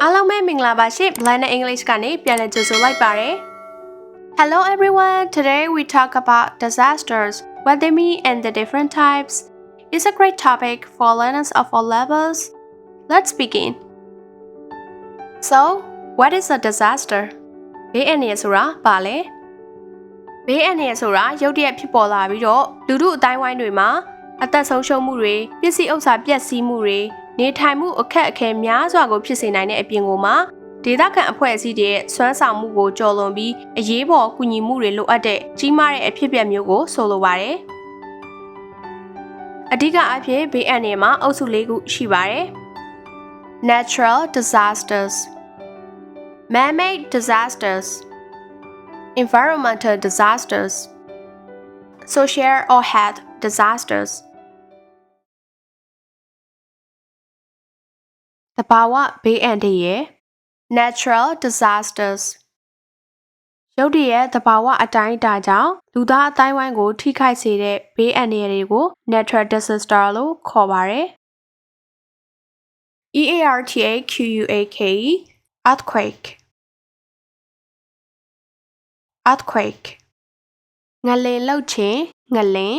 အားလုံးပဲမင်္ဂလာပါရှင် Blended English ကနေပြန်လည်ကြိုဆိုလိုက်ပါရစေ Hello everyone, today we talk about disasters, what they mean and the different types. It's a great topic for learners of all levels. Let's begin. So, what is a disaster? ဘေးအန္တရာယ်ဆိုတာဘာလဲဘေးအန္တရာယ်ဆိုတာရုတ်တရက်ဖြစ်ပေါ်လာပြီးတော့လူထုအတိုင်းဝိုင်းတွေမှာအသက်ဆုံးရှုံးမှုတွေပစ္စည်းဥစ္စာပျက်စီးမှုတွေနေထိုင်မှုအခက်အခဲများစွာကိုဖြစ်စေနိုင်တဲ့အပြင်ကိုမှဒေသခံအဖွဲ့အစည်းတွေရဲ့စွမ်းဆောင်မှုကိုကျော်လွန်ပြီးအရေးပေါ်ကူညီမှုတွေလိုအပ်တဲ့ကြီးမားတဲ့အဖြစ်အပျက်မျိုးကိုဆိုလိုပါတယ်။အဓိကအဖြစ်ဘေးအန္တရာယ်မှာအုပ်စု၄ခုရှိပါတယ်။ Natural disasters, man-made disasters, environmental disasters, social or health disasters.သဘာဝဘေးအန္တရာယ် natural disasters ရုတ်တရက်သဘာဝအတိုင်းအတာကြောင့်လူသားအတိုင်းဝိုင်းကိုထိခိုက်စေတဲ့ဘေးအန္တရာယ်တွေကို natural disaster လို့ခေါ်ပါတယ် EARTHQUAKE earthquake earthquake ငလျင်လှုပ်ခြင်းငလျင်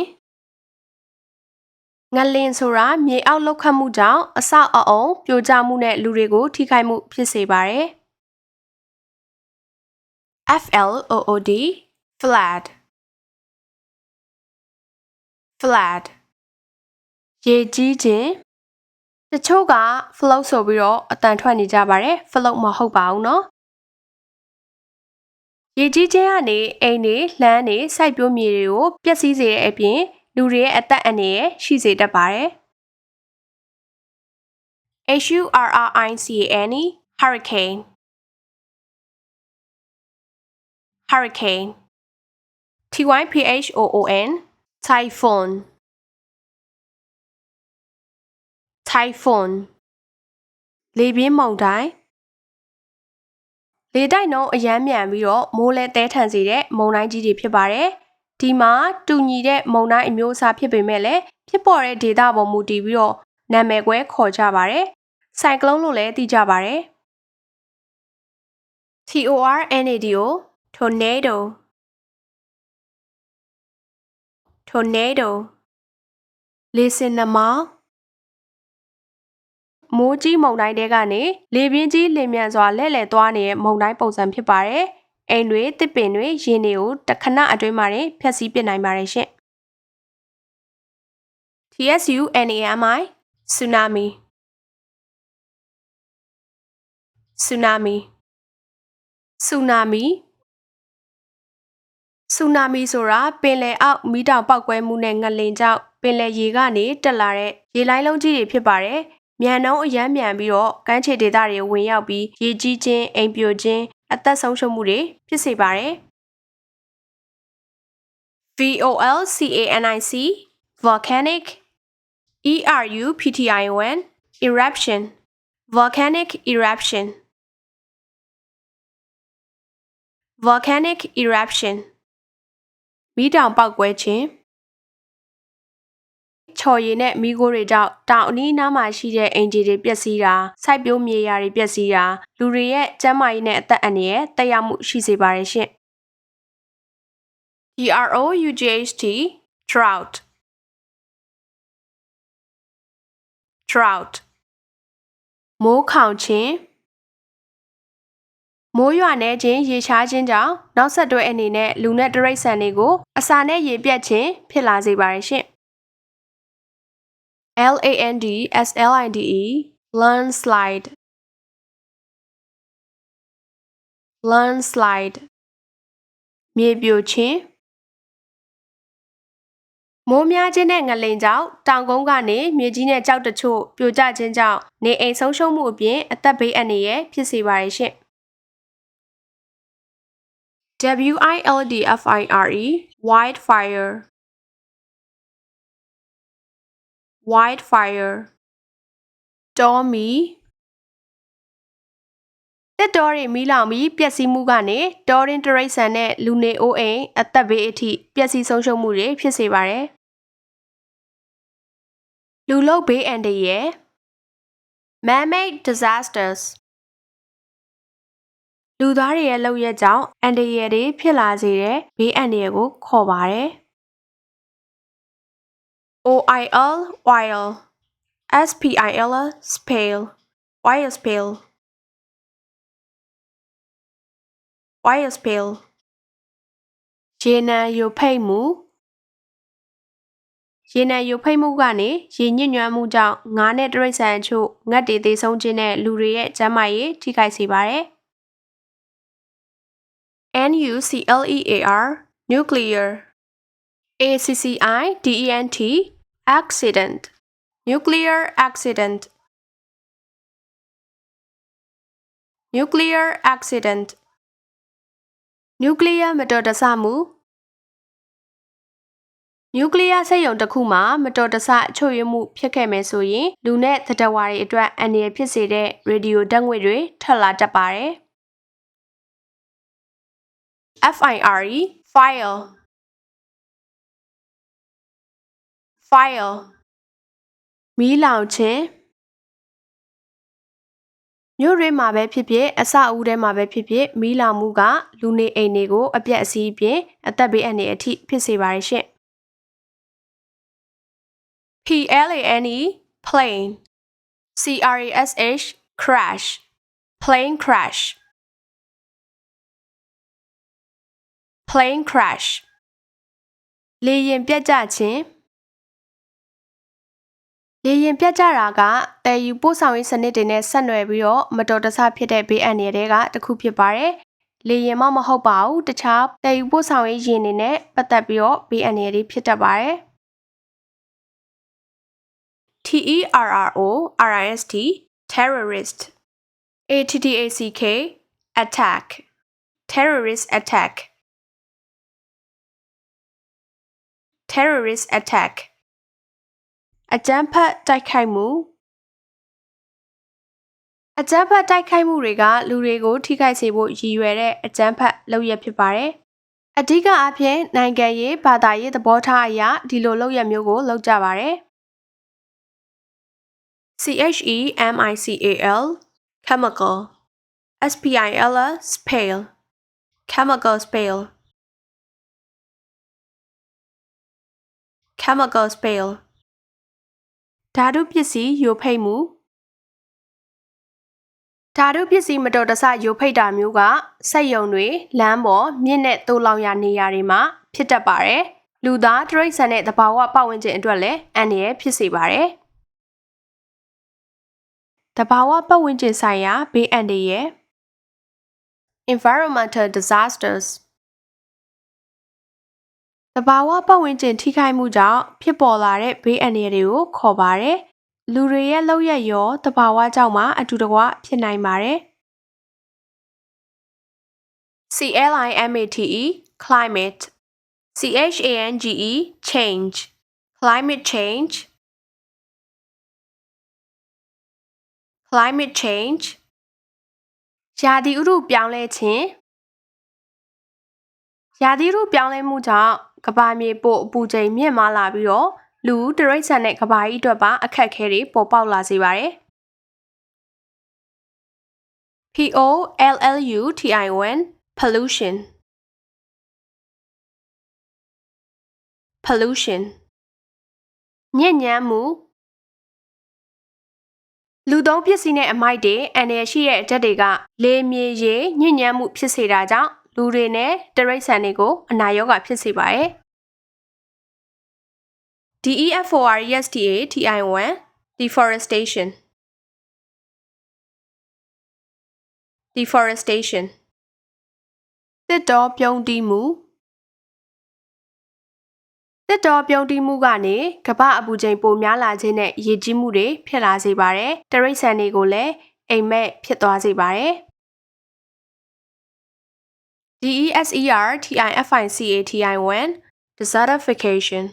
ငလျင်ဆိုတာမြေအောက်လှုပ်ခတ်မှုကြောင့်အဆောက်အအုံပြိုကျမှုနဲ့လူတွေကိုထိခိုက်မှုဖြစ်စေပါတယ်။ FLOOD flood flood ရေကြီးခြင်းတချို့က float ဆိုပြီးတော့အတန်ထွက်နေကြပါတယ် float မဟုတ်ပါဘူးเนาะရေကြီးခြင်းကနေအိမ်တွေလမ်းတွေစိုက်ပျိုးမြေတွေကိုပျက်စီးစေတဲ့အပြင်လူတွေရဲ့အသက်အန္တရာယ်ရှိစေတတ်ပါတယ် HURRICANE hurricane hurricane TYPHOON typhoon typhoon လေပြင်းမုန်တိုင်းလေတိုက်နှုန်းအရမ်းမြန်ပြီးတော့မိုးလဲတဲထန်စေတဲ့မုန်တိုင်းကြီးတွေဖြစ်ပါတယ်ဒီမှာတူညီတဲ့မုန်တိုင်းအမျိုးအစားဖြစ်ပေမဲ့လည်းဖြစ်ပေါ်တဲ့ဒေတာပေါ်မူတည်ပြီးတော့နာမည်ကွဲခေါ်ကြပါတယ်ဆိုင်ကလုန်းလို့လည်းသိကြပါတယ် TORNADO tornado tornado လေဆင်နှာမောင်းမိုးကြီးမုန်တိုင်းတွေကနေလေပြင်းကြီးလေမြန်စွာလဲလှယ်သွားနေတဲ့မုန်တိုင်းပုံစံဖြစ်ပါတယ်အိမ်တွေတစ်ပင်တွေရေတွေကိုတခဏအတွင်းမှာဖျက်ဆီးပစ်နိုင်ပါတယ်ရှင့် TSUNAMI tsunami tsunami tsunami tsunami ဆိုတာပင်လယ်အောက်မီးတောင်ပေါက်ကွဲမှုနဲ့ငလျင်ကြောင့်ပင်လယ်ရေကနေတက်လာတဲ့ရေလိုင်းလုံးကြီးတွေဖြစ်ပါတယ်မြန်နှုန်းအရမ်းမြန်ပြီးတော့ကမ်းခြေဒေသတွေဝင်ရောက်ပြီးရေကြီးခြင်းအိမ်ပြိုခြင်းအသက်ဆုံးရှုံးမှုတွေဖြစ်စေပါတယ် VOLCANIC volcanic ERUPTION eruption volcanic eruption volcanic eruption မီးတောင်ပေါက်ကွဲခြင်းချော်ရည်နဲ့မီးခိုးတွေကြောင့်တောင်အနီးနားမှာရှိတဲ့အိမ်ခြေတွေပျက်စီးတာစိုက်ပျိုးမြေယာတွေပျက်စီးတာလူတွေရဲ့ကျန်းမာရေးနဲ့အသက်အန္တရာယ်သက်ရောက်မှုရှိစေပါတယ်ရှင့် DROUGHT drought drought မိုးခေါင်ခြင်းမိုးရွာနေခြင်းရေရှားခြင်းကြောင့်နောက်ဆက်တွဲအနေနဲ့လူနဲ့တိရစ္ဆာန်တွေကိုအစာနဲ့ရေပြတ်ခြင်းဖြစ်လာစေပါတယ်ရှင့် LANDSLIDE landslide landslide မြေပြိုခြင်းမိုးများခြင်းနဲ့ငလျင်ကြောင့်တောင်ကုန်းကနေမြေကြီးနဲ့ကျောက်တချို့ပြိုကျခြင်းကြောင့်နေအိမ်ဆုံးရှုံးမှုအပြင်အသက်ဘေးအန္တရာယ်ဖြစ်စေပါတယ်ရှင့် WILDFIRE wildfire wildfire တောမီတက်တော်တွေမီးလောင်ပြီးပျက်စီးမှုကနေတောရင်းတရိတ်ဆန်နဲ့လူနေအိုးအိမ်အသက်ဘေးအထိပျက်စီးဆုံးရှုံးမှုတွေဖြစ်စေပါတယ်လူလုပ်ဘေးအန္တရာယ် man-made disasters လူသားတွေရဲ့လုပ်ရက်ကြောင့်အန္တရာယ်တွေဖြစ်လာစေတဲ့ဘေးအန္တရာယ်ကိုခေါ်ပါတယ် OIL oil SPIL spill oil spill oil spill ရေနံယိုဖိတ်မှုရေနံယိုဖိတ်မှုကနေရေညစ်ညမ်းမှုကြောင့်ငါးနဲ့တိရစ္ဆာန်အချို့ငတ်တွေသေဆုံးခြင်းနဲ့လူတွေရဲ့ကျန်းမာရေးထိခိုက်စေပါတယ် NUCLEAR nuclear ACCIDENT accident nuclear accident nuclear accident nuclear မတော်တဆမှု nuclear စက်ရုံတစ်ခုမှာမတော်တဆအချို့ယွင်းမှုဖြစ်ခဲ့မယ်ဆိုရင်လူနဲ့သတ္တဝါတွေအတွက်အန္တရာယ်ဖြစ်စေတဲ့ရေဒီယိုဓာတ်ငွေ့တွေထွက်လာတတ်ပါတယ် FIRE file file မီးလောင်ခြင်းမြို့တွေမှာပဲဖြစ်ဖြစ်အဆောက်အဦထဲမှာပဲဖြစ်ဖြစ်မီးလောင်မှုကလူနေအိမ်တွေကိုအပျက်အစီးပြင်အသက်ဘေးအန္တရာယ်အထိဖြစ်စေပါတယ်ရှင့် PLANE plane CRASH crash plane crash plane crash လေယာဉ်ပြတ်ကျခြင်းလေယာဉ်ပြတ်ကျတာကတည်ယူပို့ဆောင်ရေးစနစ်တွေနဲ့ဆက်နွယ်ပြီးတော့မတော်တဆဖြစ်တဲ့ဘေးအန္တရာယ်တွေကတစ်ခုဖြစ်ပါတယ်။လေယာဉ်မှမဟုတ်ပါဘူးတခြားတည်ယူပို့ဆောင်ရေးယာဉ်တွေနဲ့ပတ်သက်ပြီးတော့ဘေးအန္တရာယ်တွေဖြစ်တတ်ပါတယ်။ TERRORIST terrorist ATTACK attack terrorist attack terrorist attack အကြမ်းဖက်တိုက်ခိုက်မှုအကြမ်းဖက်တိုက်ခိုက်မှုတွေကလူတွေကိုထိခိုက်စေဖို့ရည်ရွယ်တဲ့အကြမ်းဖက်လုပ်ရပ်ဖြစ်ပါတယ်။အဓိကအားဖြင့်နိုင်ငံရေးဘာသာရေးသဘောထားအရဒီလိုလုပ်ရပ်မျိုးကိုလုပ်ကြပါတယ်။ CHEMICAL chemical SPIL spill chemical spill chemical spill ဓာတုပစ္စည်းယိုဖိတ်မှုဓာတုပစ္စည်းမတော်တဆယိုဖိတ်တာမျိုးကစက်ရုံတွေလမ်းပေါ်မြင့်နဲ့သို့လောင်ရာနေရာတွေမှာဖြစ်တတ်ပါတယ်။လူသားတိရစ္ဆာန်နဲ့သဘာဝပတ်ဝန်းကျင်အတွက်လည်းအန္တရာယ်ဖြစ်စေပါတယ်။သဘာဝပတ်ဝန်းကျင်ဆိုင်ရာဘေးအန္တရာယ် Environmental disasters သဘာဝပတ်ဝန်းကျင်ထိခိုက်မှုကြောင့်ဖြစ်ပေါ်လာတဲ့ဘေးအန္တရာယ်တွေကိုခေါ်ပါတယ်။လူတွေရဲ့လုပ်ရက်ရောသဘာဝကြောင့်မှအတူတကွဖြစ်နိုင်ပါတယ်။ CLIMATE climate CHANGE change climate change climate change ရာသီဥတုပြောင်းလဲခြင်းရာသီဥတုပြောင်းလဲမှုကြောင့်ကမ္ဘာမြေပို့အပူချိန်မြင့်မားလာပြီးတော့လူတိရစ္ဆာန်နဲ့ကမ္ဘာကြီးအတွက်ပါအခက်အခဲတွေပေါ်ပေါက်လာစေပါတယ်။ POLLUTION pollution pollution ညစ်ညမ်းမှုလူသုံးပစ္စည်းနဲ့အမိုက်တွေအန္တရာယ်ရှိတဲ့ဓာတ်တွေကလေမြေရေညစ်ညမ်းမှုဖြစ်စေတာကြောင့်လူတွေနဲ့တိရစ္ဆာန်တွေကိုအနာရောဂါဖြစ်စေပါတယ်။ DEFORESTATION deforestation deforestation သစ်တောပြုန်းတီးမှုသစ်တောပြုန်းတီးမှုကနေကမ္ဘာအပူချိန်ပိုများလာခြင်းနဲ့ရေကြီးမှုတွေဖြစ်လာစေပါတယ်။တိရစ္ဆာန်တွေကိုလည်းအိမ်မက်ဖြစ်သွားစေပါတယ်။ DESERTIFICATION desertification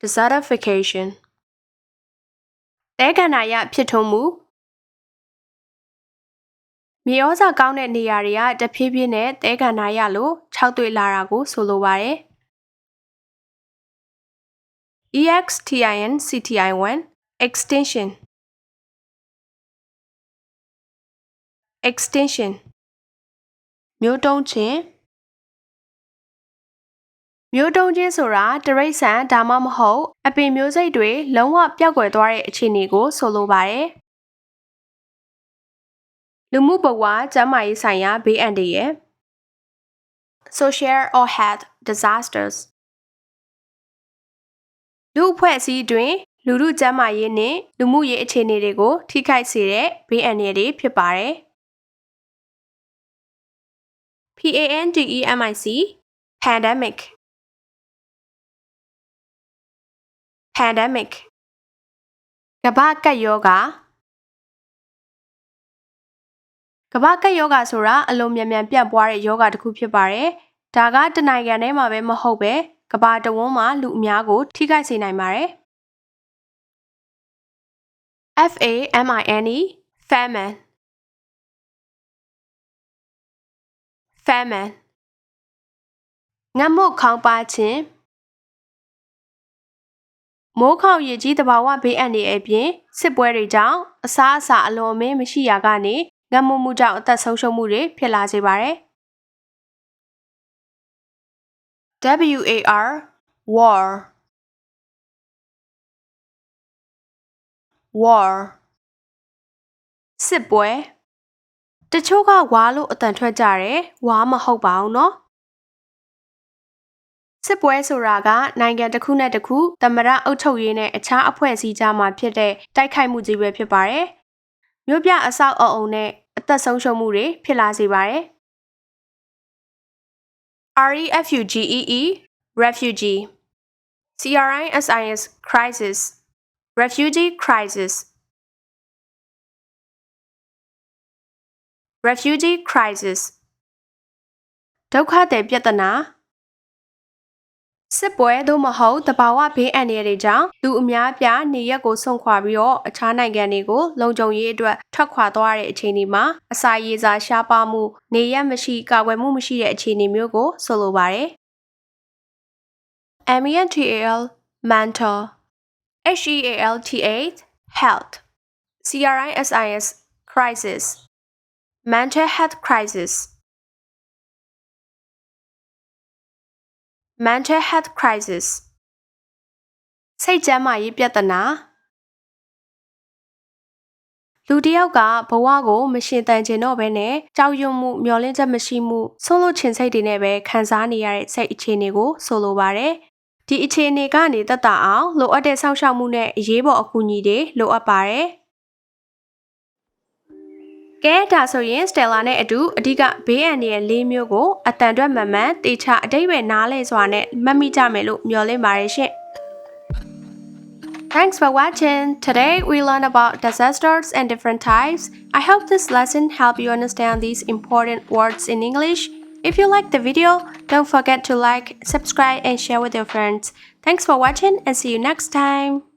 desertification တဲကန္နာရဖြစ်ထွန်းမှုမြေဩဇာကောင်းတဲ့နေရာတွေကတဖြည်းဖြည်းနဲ့တဲကန္နာရလို့ခြောက်သွေ့လာတာကိုဆိုလိုပါတယ်။ EXTINCTION extinction extinction မျိုးတုံးခြင်းမျိုးတုံးခြင်းဆိုတာတရိษံဒါမှမဟုတ်အပင်မျိုးစိတ်တွေလုံးဝပျောက်ကွယ်သွားတဲ့အခြေအနေကိုဆိုလိုပါတယ်လူမှုဘဝကျန်းမာရေးဆိုင်ရာဘေးအန္တရာယ် social or health disasters လူအဖွဲ့အစည်းတွင်လူထုကျန်းမာရေးနှင့်လူမှုရေးအခြေအနေတွေကိုထိခိုက်စေတဲ့ဘေးအန္တရာယ်တွေဖြစ်ပါတယ် pandemic pandemic pandemic ကမ္ဘာကပ်ရောဂါကမ္ဘာကပ်ရောဂါဆိုတာအလွန်မြန်မြန်ပြန့်ပွားတဲ့ရောဂါတစ်ခုဖြစ်ပါတယ်ဒါကတနိုင်ငံထဲမှာပဲမဟုတ်ပဲကမ္ဘာတဝန်းမှာလူအများကိုထိခိုက်စေနိုင်ပါတယ် famine famine famine ငတ်မွတ်ခေါင်းပါခြင်းမိုးခေါင်ရေကြီးတဘာဝဘေးအန္တရာယ်အပြင်စစ်ပွဲတွေကြောင့်အစားအစာအလွန်အမင်းမရှိရာကနေငတ်မွတ်မှုကြောင့်အသက်ဆုံးရှုံးမှုတွေဖြစ်လာစေပါတယ် war war စစ်ပွဲတချို့ကဝါလို့အတန်ထွက်ကြတယ်ဝါမဟုတ်ပါဘူးနော်စစ်ပွဲဆိုတာကနိုင်ငံတစ်ခုနဲ့တစ်ခုသမ္မတအုပ်ချုပ်ရေးနဲ့အခြားအဖွဲ့အစည်းကြားမှာဖြစ်တဲ့တိုက်ခိုက်မှုကြီးပဲဖြစ်ပါတယ်မြို့ပြအဆောက်အအုံနဲ့အသက်ဆုံးရှုံးမှုတွေဖြစ်လာစေပါတယ် refugee refugee crisis crisis refugee crisis refugee crisis ဒုက္ခသည်ပြဿနာစစ်ပွဲသို့မဟုတ်တဘာဝဘေးအန္တရာယ်တွေကြောင့်လူအများပြားနေရက်ကိုဆုံးခွာပြီးတော့အခြားနိုင်ငံတွေကိုလုံခြုံရေးအတွက်ထွက်ခွာသွားတဲ့အခြေအနေမှာအစာရေစာရှားပါမှုနေရက်မရှိကာကွယ်မှုမရှိတဲ့အခြေအနေမျိုးကိုဆိုလိုပါတယ် mental mental health health crisis crisis mental health crisis mental health crisis စိတ်ကျန်းမာရေးပြဿနာလူတစ်ယောက်ကဘဝကိုမရှင်သန်ချင်တော့ဘဲနဲ့ကြောက်ရွံ့မှုမျောလင့်ချက်မရှိမှုဆုံးလို့ချင်စိတ်တွေနဲ့ပဲခံစားနေရတဲ့စိတ်အခြေအနေကိုဆိုလိုပါတယ်ဒီအခြေအနေကနေသက်သာအောင်လိုအပ်တဲ့စောင့်ရှောက်မှုနဲ့အရေးပေါ်အကူအညီတွေလိုအပ်ပါတယ်ကဲဒါဆိုရင် Stella နဲ့အတူအဓိကဘေးအန္တရာယ်၄မျိုးကိုအတန်အတွက်မှန်မှန်တေချာအတိတ်ပဲနားလဲစွာနဲ့မှတ်မိကြမယ်လို့မျှော်လင့်ပါတယ်ရှင် Thanks for watching. Today we learned about disasters and different types. I hope this lesson helped you understand these important words in English. If you liked the video, don't forget to like, subscribe and share with your friends. Thanks for watching and see you next time.